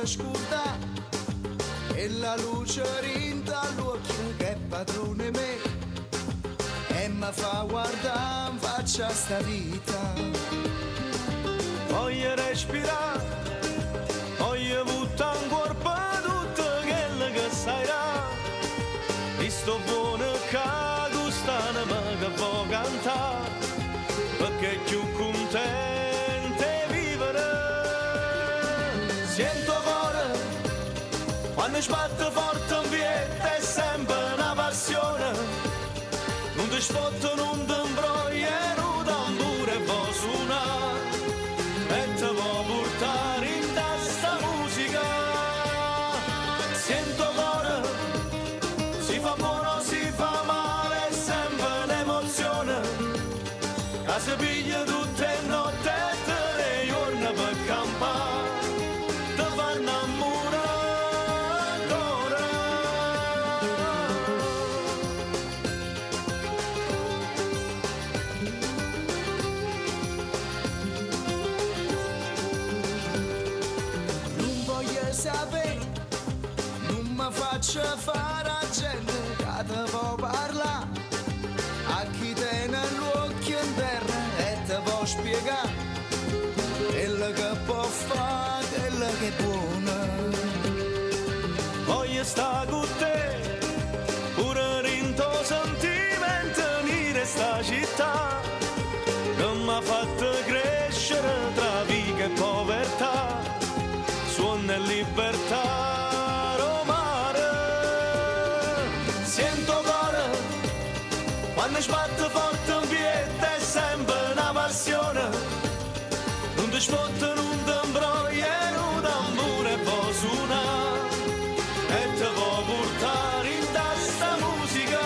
se scorda e la luce rinta all'occhio che è padrone me e mi fa guardare in faccia sta vita. Voglio respirare, voglio buttare un corpo tutto quello che sarà, e sto buono che gustano ma che può cantare, perché è più contento di vivere. Sento cuore, quando sbatte forte un piede è sempre una passione, non ti sfotte, non ti imbroglia, non tamburo e può suonare, e ti può portare in testa musica. Sento cuore, si fa buono, si fa male, è sempre un'emozione, che si piglia tutte le notti e te le giorni per campare, ti fa innamorare ancora. Non voglio sapere, non mi faccio fare a gente che te può parlare, a chi tiene l'occhio in terra e te può spiegare quello che può fare, quello che è buono. Voglio stare con te, pure rinto sentimento unire sta città, che mi ha fatto crescere tra vita e povertà, suona e libertà romana. Sento cuore, quando sbatte forte un piede è sempre una passione, non ti sfotte, non ti imbroglia, non tamburo e può suonare, e ti può portare in testa musica.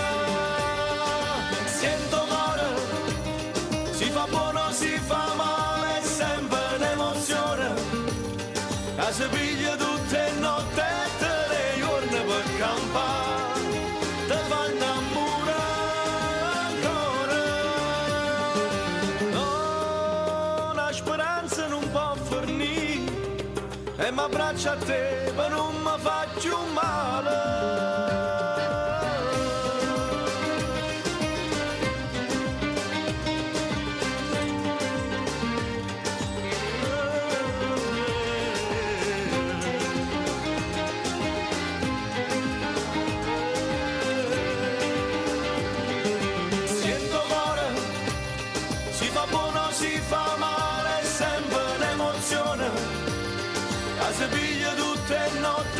Sento cuore, si fa buono, si fa male, è sempre un'emozione, che si piglia tutte le notti e te le giorni per campare, ti fa innamorare ancora. No, la speranza non può fornire e mi abbraccio a te ma non mi faccio male. Sento cuore, si fa buono, si fa male, è sempre un'emozione, che si piglia tutte le notti